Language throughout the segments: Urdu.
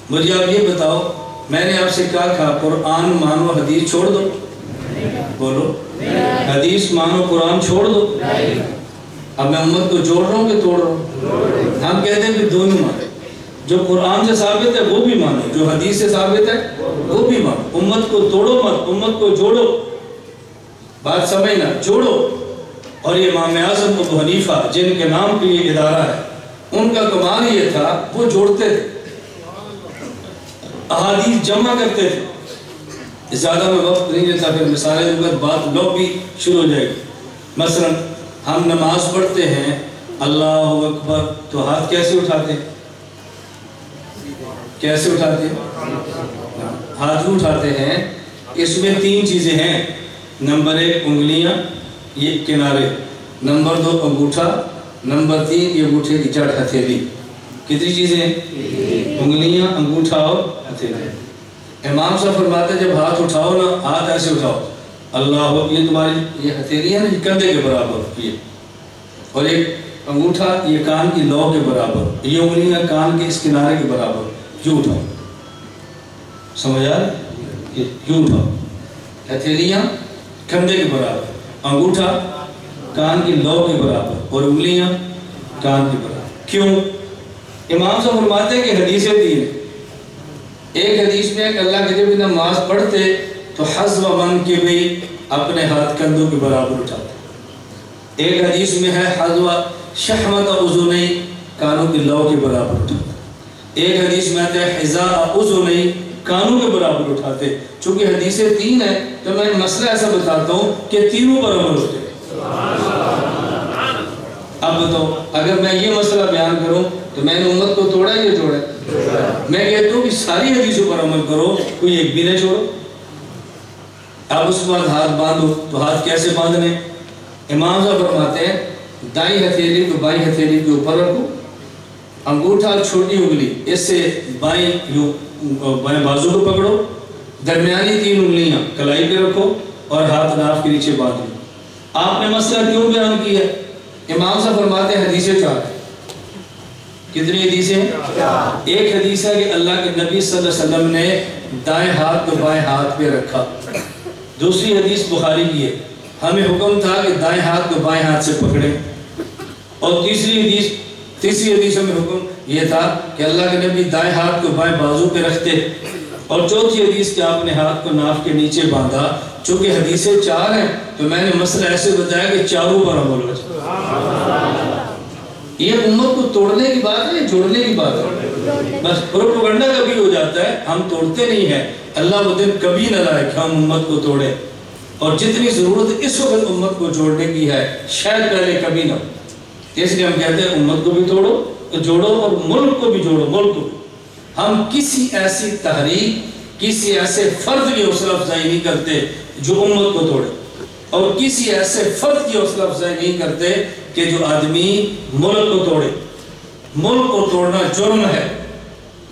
مجھے آپ یہ بتاؤ، میں نے آپ سے کہا تھا قرآن مانو حدیث چھوڑ دو، بولو حدیث مانو قرآن چھوڑ دو۔ اب میں امت کو جوڑ رہا ہوں کہ توڑ رہا ہوں؟ ہم کہتے ہیں کہ دونوں مانو، جو قرآن سے ثابت ہے وہ بھی مانو، جو حدیث سے ثابت ہے وہ بھی مانو۔ امت کو توڑو مت، امت کو جوڑو، بات سمجھنا، جوڑو۔ اور یہ امام اعظم ابو حنیفہ جن کے نام پہ یہ ادارہ ہے، ان کا کمال یہ تھا وہ جوڑتے تھے، احادیث جمع کرتے تھے۔ زیادہ میں وقت نہیں لیتا، پھر مثالیں دوں گا، بات لوگ بھی شروع ہو جائے گی۔ مثلا ہم نماز پڑھتے ہیں، اللہ اکبر، تو ہاتھ کیسے اٹھاتے ہیں؟ کیسے اٹھاتے ہیں؟ ہاتھ اٹھاتے ہیں۔ اس میں 3 چیزیں ہیں، نمبر 1 انگلیاں، یہ کنارے، نمبر 2 انگوٹھا، نمبر 3 یہ انگوٹھے کی جڑ ہتھیلی۔ کتنی چیزیں ہیں؟ انگلیاں، انگوٹھا اور ہتھیلی۔ امام صاحب فرماتے ہیں جب ہاتھ اٹھاؤ نا، ہاتھ ایسے اٹھاؤ، اللہ، یہ تمہاری یہ ہتھیلی ہے نا، یہ کندھے کے برابر، یہ، اور ایک انگوٹھا یہ کان کی لو کے برابر، یہ انگلیاں کان کے اس کنارے کے برابر، یوں اٹھاؤ، سمجھ آ رہا؟ یوں اٹھاؤ، ہتھیلیاں کندھے کے برابر، انگوٹھا کان کی لو کے برابر، اور انگلیاں کان کے برابر۔ کیوں؟ امام صاحب فرماتے ہیں کہ حدیثیں 3 ہیں۔ ایک حدیث میں کہ اللہ کے جب نماز پڑھتے تو حذو من کے بھی اپنے ہاتھ کندھوں کے برابر اٹھاتے۔ ایک حدیث میں ہے حذو شحمت اذنی، کانوں کی لو کے برابر اٹھاتے۔ ایک حدیث میں آتا ہے حذاء اذنی، کانوں کے برابر اٹھاتے۔ چونکہ حدیثیں 3 ہیں تو میں مسئلہ ایسا بتاتا ہوں کہ تینوں برابر ہوتے ہیں۔ اب بتاؤ، اگر میں یہ مسئلہ بیان کروں تو میں نے امت کو توڑا یا جوڑا؟ میں کہتا ہوں کہ ساری حدیثوں پر عمل کرو، کوئی ایک بھی نہ چھوڑو۔ اب اس کے بعد ہاتھ باندھو، تو ہاتھ کیسے باندھنے؟ امام صاحب فرماتے ہیں دائیں ہتھیلی کو بائیں ہتھیلی کے اوپر رکھو، انگوٹھا چھوٹی انگلی اس سے بائیں بازو کو پکڑو، درمیانی 3 انگلیاں کلائی پہ رکھو اور ہاتھ ناف کے نیچے باندھ لو۔ آپ نے مسئلہ کیوں بیان کیا؟ امام صاحب فرماتے ہیں حدیثیں 4 ہیں۔ کتنی حدیثیں؟ ایک حدیث ہے کہ اللہ کے نبی صلی اللہ علیہ وسلم نے دائیں ہاتھ کو بائیں ہاتھ پہ رکھا۔ دوسری حدیث بخاری کی ہے، ہمیں حکم تھا کہ دائیں ہاتھ کو بائیں ہاتھ سے پکڑیں۔ اور تیسری حدیث میں حکم یہ تھا کہ اللہ کے نبی دائیں ہاتھ کو بائیں بازو پہ رکھتے۔ اور چوتھی حدیث کہ آپ نے ہاتھ کو ناف کے نیچے باندھا۔ چونکہ حدیثیں 4 ہیں تو میں نے مسئلہ ایسے بتایا کہ چاروں پر عمل ہو جائے۔ یہ امت کو توڑنے کی بات ہے، جوڑنے کی بات ہے۔ بس پروپیگنڈا کبھی ہو جاتا ہے، ہم توڑتے نہیں ہیں۔ اللہ وہ دن کبھی نہ لائے کہ ہم امت کو توڑیں، اور جتنی ضرورت اس وقت امت کو جوڑنے کی ہے شاید پہلے کبھی نہ ہو۔ اس لیے ہم کہتے ہیں امت کو بھی جوڑو اور ملک کو بھی جوڑو، ملک کو بھی۔ ہم کسی ایسی تحریک، کسی ایسے فرد کی حوصلہ افزائی نہیں کرتے جو امت کو توڑے، اور کسی ایسے فرد کی حوصلہ افزائی نہیں کرتے کہ جو آدمی ملک کو توڑے۔ ملک کو توڑنا جرم ہے،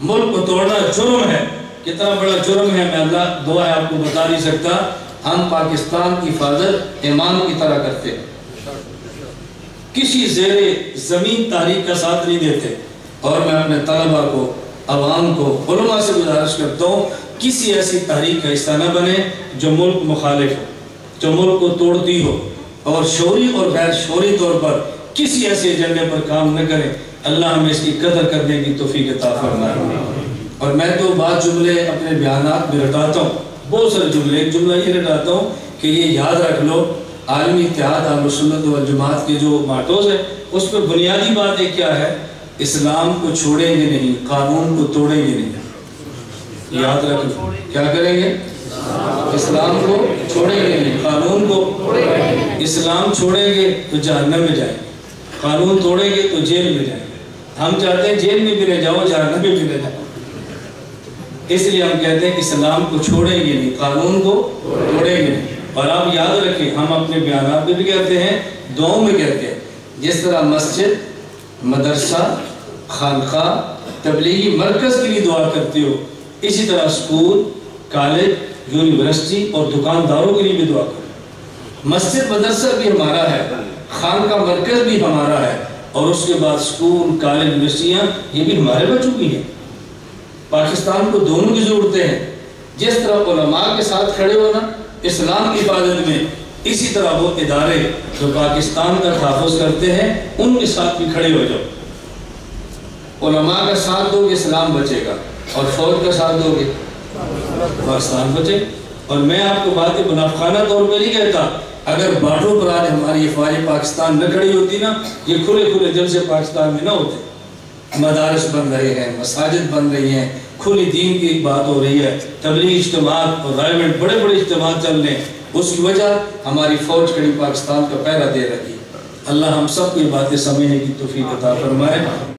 ملک کو توڑنا جرم ہے۔ کتنا بڑا جرم ہے میں اللہ دعا ہے آپ کو بتا نہیں سکتا۔ ہم پاکستان کی حفاظت ایمان کی طرح کرتے ہیں، کسی زیر زمین تحریک کا ساتھ نہیں دیتے۔ اور میں اپنے طلبہ کو، عوام کو، علماء سے گزارش کرتا ہوں کسی ایسی تحریک کا حصہ نہ بنے جو ملک مخالف ہو، جو ملک کو توڑتی ہو، اور شعوری اور غیر شعوری طور پر کسی ایسے ایجنڈے پر کام نہ کریں۔ اللہ ہمیں اس کی قدر کرنے کی توفیق عطا فرمائے۔ اور میں تو بعض جملے اپنے بیانات میں رٹاتا ہوں، بہت سارے جملے، ایک جملہ یہ رٹاتا ہوں کہ یہ یاد رکھ لو، عالمی اتحاد اہل سنت والجماعت کے جو ماٹوز ہے اس میں بنیادی بات یہ کیا ہے؟ اسلام کو چھوڑیں گے نہیں، قانون کو توڑیں گے نہیں۔ یاد رکھ لو، کیا کریں گے؟ اسلام کو چھوڑیں گے نہیں، قانون کو۔ اسلام چھوڑیں گے تو جہنم میں جائیں گے، قانون توڑیں گے تو جیل میں جائیں گے۔ ہم چاہتے ہیں جیل میں بھی رہ جاؤ، جہنم میں بھی رہ جاؤ۔ اس لیے ہم کہتے ہیں اسلام کو چھوڑیں گے نہیں، قانون کو توڑیں گے نہیں۔ اور آپ یاد رکھیں، ہم اپنے بیانات میں بھی کہتے ہیں، دعاؤں میں کہتے ہیں، جس طرح مسجد، مدرسہ، خانقاہ، تبلیغی مرکز کے لیے دعا کرتے ہو، اسی طرح اسکول، کالج، یونیورسٹی اور دکانداروں کے لیے بھی دعا کرو۔ مسجد مدرسہ بھی ہمارا ہے، خانقاہ مرکز بھی ہمارا ہے، اور اس کے بعد اسکول، کالج، یونیورسٹیاں یہ بھی ہمارے بچوں کی ہیں۔ پاکستان کو دونوں کی ضرورتیں ہیں. جس طرح علماء کے ساتھ کھڑے ہونا اسلام کی حفاظت میں، اسی طرح وہ ادارے جو پاکستان کا تحفظ کرتے ہیں ان کے ساتھ بھی کھڑے ہو جاؤ. علماء کا ساتھ دو گے اسلام بچے گا، اور فوج کا ساتھ دو گے پاکستان بچے. اور میں آپ کو باتیں منافقانہ طور پہ نہیں کہتا، اگر باٹوں پر آج ہماری فوج پاکستان نہ کھڑی ہوتی نا، یہ کھلے کھلے جلسے پاکستان میں نہ ہوتے. مدارس بن رہے ہیں، مساجد بن رہی ہیں، کھلی دین کی بات ہو رہی ہے، تبلیغ اجتماعات اور رائے بڑے بڑے اجتماعات چل رہے ہیں. اس کی وجہ ہماری فوج کھڑی پاکستان کا پہرا دے رہی ہے. اللہ ہم سب کو یہ باتیں سمجھنے کی توفیق عطا فرمائے.